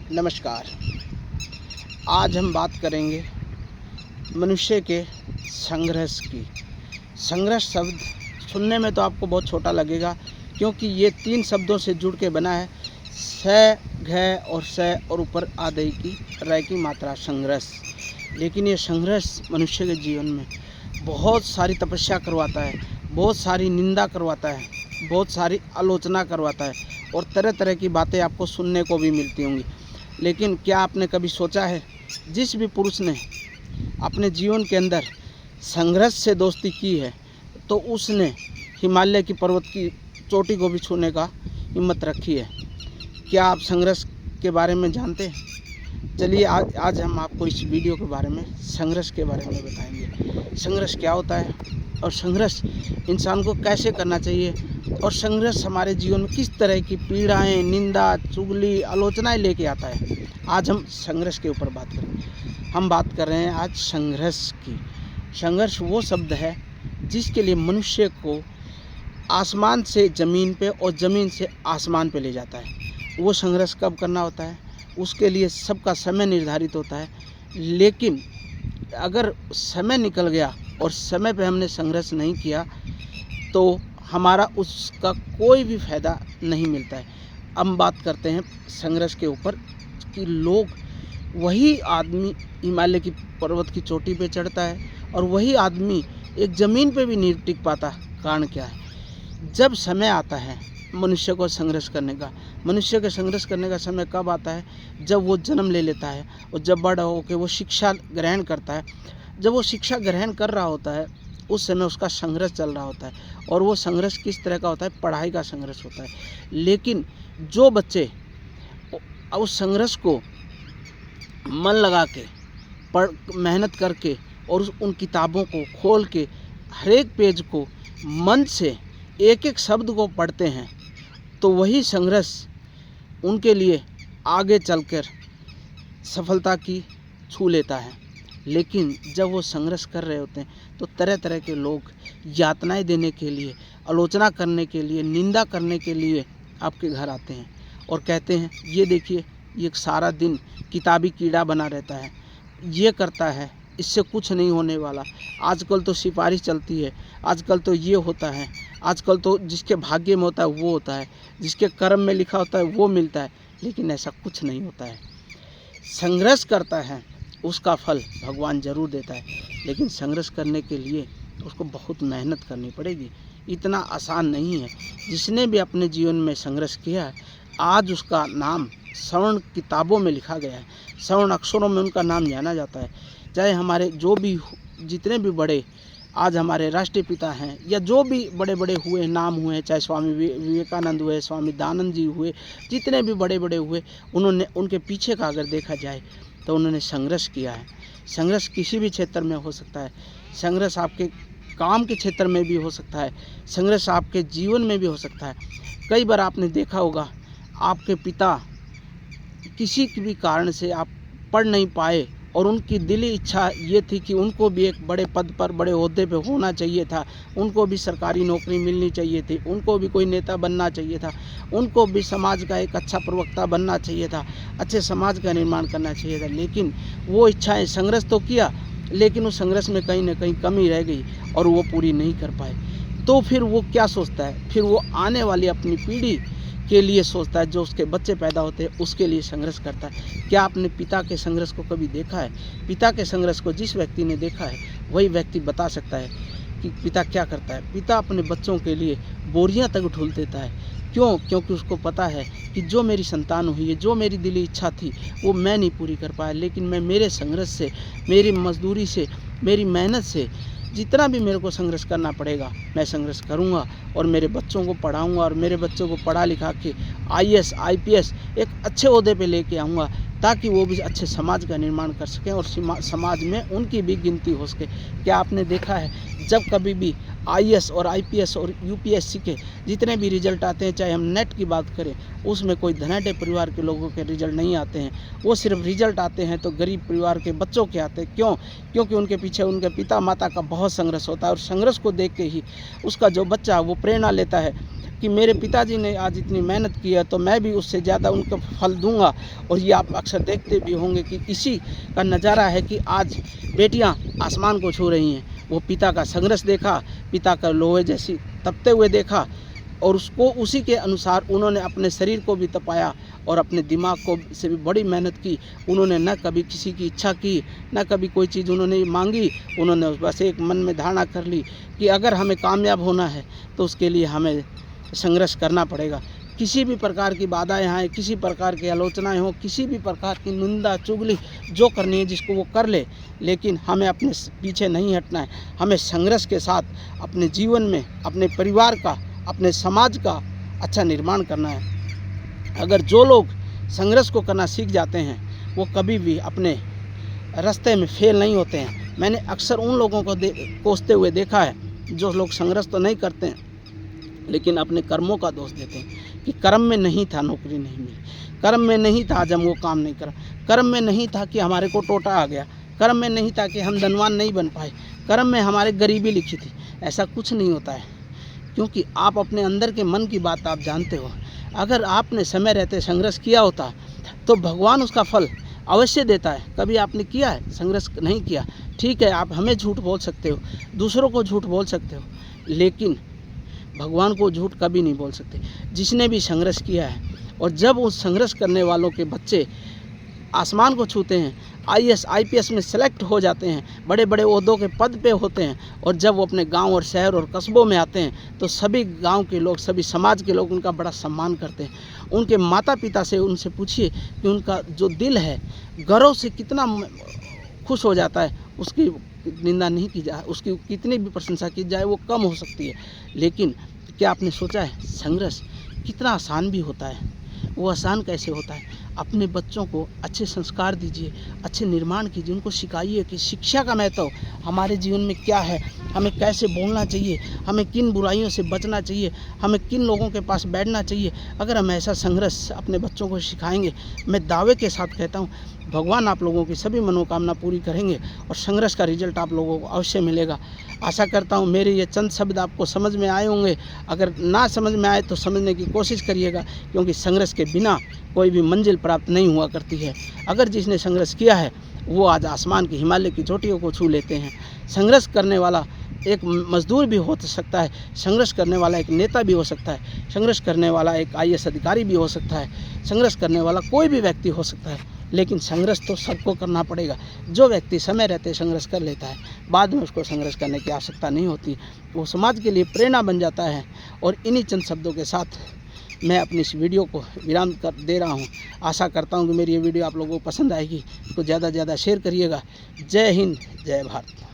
नमस्कार। आज हम बात करेंगे मनुष्य के संघर्ष की। संघर्ष शब्द सुनने में तो आपको बहुत छोटा लगेगा, क्योंकि ये 3 शब्दों से जुड़ के बना है। स, घ और स और ऊपर आदि की रय की मात्रा संघर्ष। लेकिन ये संघर्ष मनुष्य के जीवन में बहुत सारी तपस्या करवाता है, बहुत सारी निंदा करवाता है, बहुत सारी आलोचना करवाता है और तरह तरह की बातें आपको सुनने को भी मिलती होंगी। लेकिन क्या आपने कभी सोचा है, जिस भी पुरुष ने अपने जीवन के अंदर संघर्ष से दोस्ती की है तो उसने हिमालय की पर्वत की चोटी को भी छूने का हिम्मत रखी है। क्या आप संघर्ष के बारे में जानते हैं? चलिए आज हम आपको इस वीडियो के बारे में संघर्ष के बारे में बताएंगे। संघर्ष क्या होता है और संघर्ष इंसान को कैसे करना चाहिए और संघर्ष हमारे जीवन में किस तरह की पीड़ाएं, निंदा, चुगली, आलोचनाएं लेके आता है। आज हम संघर्ष के ऊपर बात करेंगे। हम बात कर रहे हैं आज संघर्ष की। संघर्ष वो शब्द है जिसके लिए मनुष्य को आसमान से ज़मीन पे और ज़मीन से आसमान पे ले जाता है। वो संघर्ष कब करना होता है, उसके लिए सबका समय निर्धारित होता है। लेकिन अगर समय निकल गया और समय पे हमने संघर्ष नहीं किया तो हमारा उसका कोई भी फ़ायदा नहीं मिलता है। हम बात करते हैं संघर्ष के ऊपर कि लोग, वही आदमी हिमालय की पर्वत की चोटी पे चढ़ता है और वही आदमी एक ज़मीन पे भी नहीं टिक पाता। कारण क्या है? जब समय आता है मनुष्य को संघर्ष करने का, मनुष्य के संघर्ष करने का समय कब आता है? जब वो जन्म ले लेता है और जब बड़ा होकर वो शिक्षा ग्रहण करता है। जब वो शिक्षा ग्रहण कर रहा होता है उस समय उसका संघर्ष चल रहा होता है। और वो संघर्ष किस तरह का होता है? पढ़ाई का संघर्ष होता है। लेकिन जो बच्चे उस संघर्ष को मन लगा के मेहनत करके और उन किताबों को खोल के हर एक पेज को मन से एक एक शब्द को पढ़ते हैं तो वही संघर्ष उनके लिए आगे चलकर सफलता की छू लेता है। लेकिन जब वो संघर्ष कर रहे होते हैं तो तरह तरह के लोग यातनाएं देने के लिए, आलोचना करने के लिए, निंदा करने के लिए आपके घर आते हैं और कहते हैं, ये देखिए, ये सारा दिन किताबी कीड़ा बना रहता है, ये करता है, इससे कुछ नहीं होने वाला। आजकल तो सिफारिश चलती है, आजकल तो ये होता है, आजकल तो जिसके भाग्य में होता है वो होता है, जिसके कर्म में लिखा होता है वो मिलता है। लेकिन ऐसा कुछ नहीं होता है। संघर्ष करता है उसका फल भगवान ज़रूर देता है, लेकिन संघर्ष करने के लिए उसको बहुत मेहनत करनी पड़ेगी। इतना आसान नहीं है। जिसने भी अपने जीवन में संघर्ष किया है आज उसका नाम स्वर्ण किताबों में लिखा गया है, स्वर्ण अक्षरों में उनका नाम जाना जाता है। चाहे हमारे जो भी जितने भी बड़े आज हमारे राष्ट्रीय पिता हैं या जो भी बड़े बड़े हुए नाम हुए, चाहे स्वामी विवेकानंद हुए, स्वामी दयानंद जी हुए, जितने भी बड़े बड़े हुए, उन्होंने उनके पीछे का अगर देखा जाए तो उन्होंने संघर्ष किया है। संघर्ष किसी भी क्षेत्र में हो सकता है। संघर्ष आपके काम के क्षेत्र में भी हो सकता है, संघर्ष आपके जीवन में भी हो सकता है। कई बार आपने देखा होगा, आपके पिता किसी भी कारण से आप पढ़ नहीं पाए और उनकी दिली इच्छा ये थी कि उनको भी एक बड़े पद पर, बड़े ओहदे पे होना चाहिए था, उनको भी सरकारी नौकरी मिलनी चाहिए थी, उनको भी कोई नेता बनना चाहिए था, उनको भी समाज का एक अच्छा प्रवक्ता बनना चाहिए था, अच्छे समाज का निर्माण करना चाहिए था। लेकिन वो इच्छाएं, संघर्ष तो किया लेकिन उस संघर्ष में कहीं ना कहीं कमी रह गई और वो पूरी नहीं कर पाए। तो फिर वो क्या सोचता है? फिर वो आने वाली अपनी पीढ़ी के लिए सोचता है, जो उसके बच्चे पैदा होते हैं उसके लिए संघर्ष करता है। क्या आपने पिता के संघर्ष को कभी देखा है? पिता के संघर्ष को जिस व्यक्ति ने देखा है वही व्यक्ति बता सकता है कि पिता क्या करता है। पिता अपने बच्चों के लिए बोरियां तक ढूंढ देता है। क्यों? क्योंकि उसको पता है कि जो मेरी संतान हुई है, जो मेरी दिली इच्छा थी वो मैं नहीं पूरी कर पाया, लेकिन मैं मेरे संघर्ष से, मेरी मजदूरी से, मेरी मेहनत से जितना भी मेरे को संघर्ष करना पड़ेगा मैं संघर्ष करूंगा और मेरे बच्चों को पढ़ाऊंगा और मेरे बच्चों को पढ़ा लिखा के IAS IPS एक अच्छे ओहदे पे लेके आऊँगा, ताकि वो भी अच्छे समाज का निर्माण कर सकें और समाज में उनकी भी गिनती हो सके। क्या आपने देखा है, जब कभी भी IAS और IPS और UPSC के जितने भी रिजल्ट आते हैं, चाहे हम नेट की बात करें, उसमें कोई धनाढ़ परिवार के लोगों के रिजल्ट नहीं आते हैं। वो सिर्फ रिजल्ट आते हैं तो गरीब परिवार के बच्चों के आते हैं। क्यों? क्योंकि उनके पीछे उनके पिता माता का बहुत संघर्ष होता है और संघर्ष को देख के ही उसका जो बच्चा वो प्रेरणा लेता है कि मेरे पिताजी ने आज इतनी मेहनत की है तो मैं भी उससे ज़्यादा उनको फल दूंगा। और ये आप अक्सर देखते भी होंगे कि इसी का नज़ारा है कि आज बेटियां आसमान को छू रही हैं। वो पिता का संघर्ष देखा, पिता का लोहे जैसी तपते हुए देखा और उसको उसी के अनुसार उन्होंने अपने शरीर को भी तपाया और अपने दिमाग को से भी बड़ी मेहनत की। उन्होंने न कभी किसी की इच्छा की, न कभी कोई चीज़ उन्होंने मांगी। उन्होंने बस एक मन में धारणा कर ली कि अगर हमें कामयाब होना है तो उसके लिए हमें संघर्ष करना पड़ेगा। किसी भी प्रकार की बाधाएं आएँ, किसी प्रकार की आलोचनाएं हों, किसी भी प्रकार की निंदा चुगली जो करनी है जिसको वो कर ले, लेकिन हमें अपने पीछे नहीं हटना है। हमें संघर्ष के साथ अपने जीवन में अपने परिवार का, अपने समाज का अच्छा निर्माण करना है। अगर जो लोग संघर्ष को करना सीख जाते हैं वो कभी भी अपने रास्ते में फेल नहीं होते हैं। मैंने अक्सर उन लोगों को कोसते हुए देखा है जो लोग संघर्ष तो नहीं करते हैं लेकिन अपने कर्मों का दोष देते हैं कि कर्म में नहीं था नौकरी नहीं मिली, कर्म में नहीं था आज हम वो काम नहीं करा, कर्म में नहीं था कि हमारे को टोटा आ गया, कर्म में नहीं था कि हम धनवान नहीं बन पाए, कर्म में हमारे गरीबी लिखी थी। ऐसा कुछ नहीं होता है, क्योंकि आप अपने अंदर के मन की बात आप जानते हो। अगर आपने समय रहते संघर्ष किया होता तो भगवान उसका फल अवश्य देता है। कभी आपने किया है? संघर्ष नहीं किया, ठीक है, आप हमें झूठ बोल सकते हो, दूसरों को झूठ बोल सकते हो, लेकिन भगवान को झूठ कभी नहीं बोल सकते। जिसने भी संघर्ष किया है और जब उस संघर्ष करने वालों के बच्चे आसमान को छूते हैं, IAS IPS में सेलेक्ट हो जाते हैं, बड़े बड़े ओहदों के पद पे होते हैं और जब वो अपने गांव और शहर और कस्बों में आते हैं तो सभी गांव के लोग, सभी समाज के लोग उनका बड़ा सम्मान करते हैं। उनके माता पिता से उनसे पूछिए कि उनका जो दिल है गर्व से कितना खुश हो जाता है। उसकी निंदा नहीं की जाए, उसकी कितनी भी प्रशंसा की जाए वो कम हो सकती है। लेकिन क्या आपने सोचा है संघर्ष कितना आसान भी होता है? वो आसान कैसे होता है? अपने बच्चों को अच्छे संस्कार दीजिए, अच्छे निर्माण कीजिए, उनको सिखाइए कि शिक्षा का महत्व हमारे जीवन में क्या है, हमें कैसे बोलना चाहिए, हमें किन बुराइयों से बचना चाहिए, हमें किन लोगों के पास बैठना चाहिए। अगर हम ऐसा संघर्ष अपने बच्चों को सिखाएंगे, मैं दावे के साथ कहता हूँ भगवान आप लोगों की सभी मनोकामना पूरी करेंगे और संघर्ष का रिजल्ट आप लोगों को अवश्य मिलेगा। आशा करता हूँ मेरे ये चंद शब्द आपको समझ में आए होंगे। अगर ना समझ में आए तो समझने की कोशिश करिएगा, क्योंकि संघर्ष के बिना कोई भी मंजिल प्राप्त नहीं हुआ करती है। अगर जिसने संघर्ष किया है वो आज आसमान की, हिमालय की चोटियों को छू लेते हैं। संघर्ष करने वाला एक मजदूर भी हो सकता है, संघर्ष करने वाला एक नेता भी हो सकता है, संघर्ष करने वाला एक IAS अधिकारी भी हो सकता है, संघर्ष करने वाला कोई भी व्यक्ति हो सकता है, लेकिन संघर्ष तो सबको करना पड़ेगा। जो व्यक्ति समय रहते संघर्ष कर लेता है, बाद में उसको संघर्ष करने की आवश्यकता नहीं होती, वो समाज के लिए प्रेरणा बन जाता है। और इन्हीं चंद शब्दों के साथ मैं अपनी इस वीडियो को विराम कर दे रहा हूँ। आशा करता हूँ कि मेरी ये वीडियो आप लोगों को पसंद आएगी, तो ज़्यादा से ज़्यादा शेयर करिएगा। जय हिंद, जय भारत।